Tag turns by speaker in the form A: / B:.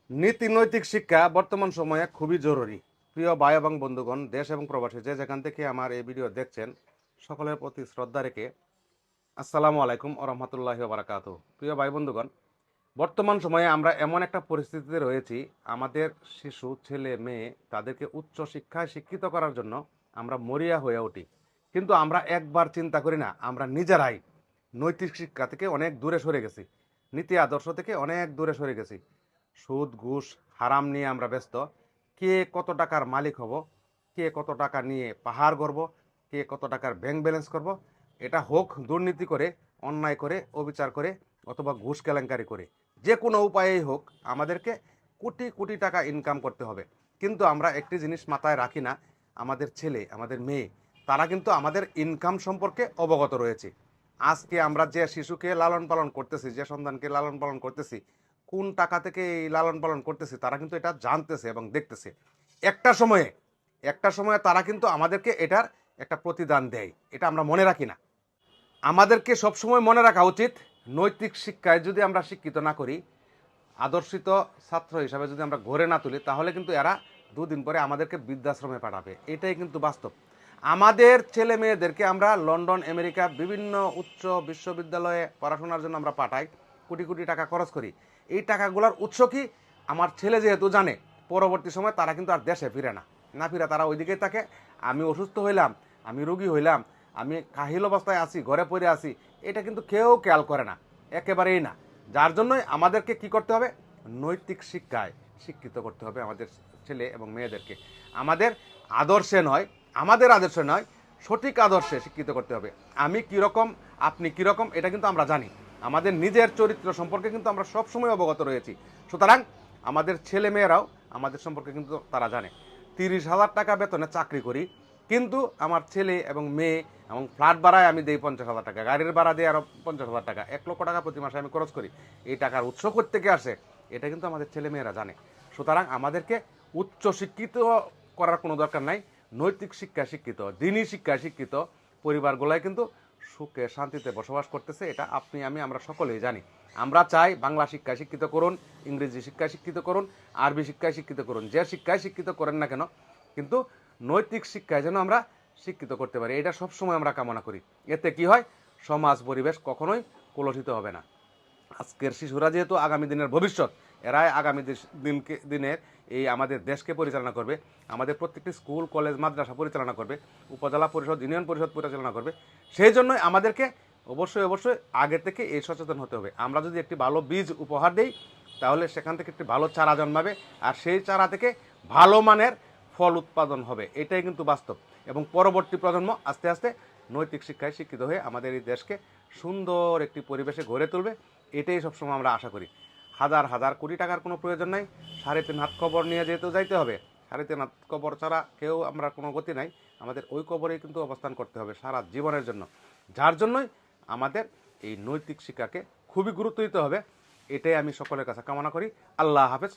A: নীতি নৈতিক শিক্ষা বর্তমান সময়ে খুবই জরুরি। প্রিয় ভাই এবং বন্ধুগণ, দেশ এবং প্রবাসী যে যেখান থেকে আমার এই ভিডিও দেখছেন, সকলের প্রতি শ্রদ্ধা রেখে আসসালামু আলাইকুম ও রহমতুল্লাহি ওয়া বারাকাতুহু। প্রিয় ভাই বন্ধুগণ, বর্তমান সময়ে আমরা এমন একটা পরিস্থিতিতে রয়েছি, আমাদের শিশু ছেলে মেয়ে তাদেরকে উচ্চ শিক্ষায় শিক্ষিত করার জন্য আমরা মরিয়া হয়ে উঠি, কিন্তু আমরা একবার চিন্তা করি না আমরা নিজেরাই নৈতিক শিক্ষা থেকে অনেক দূরে সরে গেছি, নীতি আদর্শ থেকে অনেক দূরে সরে গেছি। সুদ ঘুষ হারাম নিয়ে আমরা ব্যস্ত। কে কত টাকার মালিক হব, কে কত টাকা নিয়ে পাহাড় গড়ব, কে কত টাকার ব্যাংক ব্যালেন্স করব, এটা হোক দুর্নীতি করে, অন্যায় করে, অবিচার করে, অথবা ঘুষ কেলেঙ্কারি করে, যে কোনো উপায়েই হোক আমাদেরকে কোটি কোটি টাকা ইনকাম করতে হবে। কিন্তু আমরা একটি জিনিস মাথায় রাখি না, আমাদের ছেলে আমাদের মেয়ে তারা কিন্তু আমাদের ইনকাম সম্পর্কে অবগত রয়েছে। আজকে আমরা যে শিশুকে লালন পালন করতেছি, যে সন্তানকে লালন পালন করতেছি, কোন টাকা থেকে এই লালন পালন করতেছি তারা কিন্তু এটা জানতেছে এবং দেখতেছে। একটা সময়ে একটা সময়ে তারা কিন্তু আমাদেরকে এটার একটা প্রতিদান দেয়, এটা আমরা মনে রাখি না। আমাদেরকে সবসময় মনে রাখা উচিত, নৈতিক শিক্ষায় যদি আমরা শিক্ষিত না করি, আদর্শিত ছাত্র হিসাবে যদি আমরা গড়ে না তুলি, তাহলে কিন্তু এরা দুদিন পরে আমাদেরকে বৃদ্ধাশ্রমে পাঠাবে। এটাই কিন্তু বাস্তব। আমাদের ছেলে মেয়েদেরকে আমরা লন্ডন আমেরিকা বিভিন্ন উচ্চ বিশ্ববিদ্যালয়ে পড়াশোনার জন্য আমরা পাঠাই, কোটি কোটি টাকা খরচ করি। এই টাকাগুলোর উৎস কি? আমার ছেলে যেহেতু জানে, পরবর্তী সময় তারা কিন্তু আর দেশে ফিরে না, না ফিরে তারা ওইদিকেই থাকে। আমি অসুস্থ হইলাম, আমি রোগী হইলাম, আমি কাহিল অবস্থায় আছি, ঘরে পড়ে আছি, এটা কিন্তু কেউ খেয়াল করে না, একেবারেই না। যার জন্যই আমাদেরকে কি করতে হবে? নৈতিক শিক্ষায় শিক্ষিত করতে হবে আমাদের ছেলে এবং মেয়েদেরকে। আমাদের আদর্শে নয়, আমাদের আদর্শে নয়, সঠিক আদর্শে শিক্ষিত করতে হবে। আমি কীরকম, আপনি কীরকম, এটা কিন্তু আমরা জানি। আমাদের নিজের চরিত্র সম্পর্কে কিন্তু আমরা সবসময় অবগত রয়েছি। সুতরাং আমাদের ছেলে মেয়েরাও আমাদের সম্পর্কে কিন্তু তারা জানে। 30,000 টাকা বেতনে চাকরি করি, কিন্তু আমার ছেলে এবং মেয়ে এবং ফ্ল্যাট ভাড়ায় আমি দিই 50,000 টাকা, গাড়ির ভাড়া দিই আরও 50,000 টাকা, 1,00,000 টাকা প্রতি মাসে আমি খরচ করি। এই টাকার উৎস থেকে আসে, এটা কিন্তু আমাদের ছেলে মেয়েরা জানে। সুতরাং আমাদেরকে উচ্চ শিক্ষিত করার কোনো দরকার নাই। নৈতিক শিক্ষায় শিক্ষিত, দিনী শিক্ষায় শিক্ষিত পরিবারগুলাই কিন্তু সুখে শান্তিতে বসবাস করতেছে। এটা আপনি আমি আমরা সকলেই জানি। আমরা চাই বাংলা শিক্ষায় শিক্ষিত করুন, ইংরেজি শিক্ষায় শিক্ষিত করুন, আরবি শিক্ষায় শিক্ষিত করুন, যে শিক্ষায় শিক্ষিত করেন না কেন, কিন্তু নৈতিক শিক্ষায় যেন আমরা শিক্ষিত করতে পারি, এটা সবসময় আমরা কামনা করি। এতে কি হয়? সমাজ পরিবেশ কখনোই কলুষিত হবে না। আজকের শিশুরা যেহেতু আগামী দিনের ভবিষ্যৎ, এরাই আগামী দিনের এই আমাদের দেশকে পরিচালনা করবে, আমাদের প্রত্যেকটি স্কুল কলেজ মাদ্রাসা পরিচালনা করবে, উপজেলা পরিষদ ইউনিয়ন পরিষদ পরিচালনা করবে। সেই জন্যই আমাদেরকে অবশ্যই অবশ্যই আগে থেকে এই সচেতন হতে হবে। আমরা যদি একটি ভালো বীজ উপহার দিই, তাহলে সেখান থেকে একটি ভালো চারা জন্মাবে, আর সেই চারা থেকে ভালো মানের ফল উৎপাদন হবে। এটাই কিন্তু বাস্তব। এবং পরবর্তী প্রজন্ম আস্তে আস্তে নৈতিক শিক্ষায় শিক্ষিত হয়ে আমাদের এই দেশকে সুন্দর একটি পরিবেশে গড়ে তুলবে। এটাই সবসময় আমরা আশা করি। হাজার হাজার কোটি টাকার কোনো প্রয়োজন নাই। 3.5 হাত কবর নিয়ে যেহেতু যাইতে হবে, 3.5 হাত কবর ছাড়া কেউ আমরা কোনো গতি নাই। আমাদের ওই কবরেই কিন্তু অবস্থান করতে হবে সারা জীবনের জন্য। যার জন্যই আমাদের এই নৈতিক শিক্ষাকে খুবই গুরুত্ব দিতে হবে। এটাই আমি সকলের কাছে কামনা করি। আল্লাহ হাফেজ।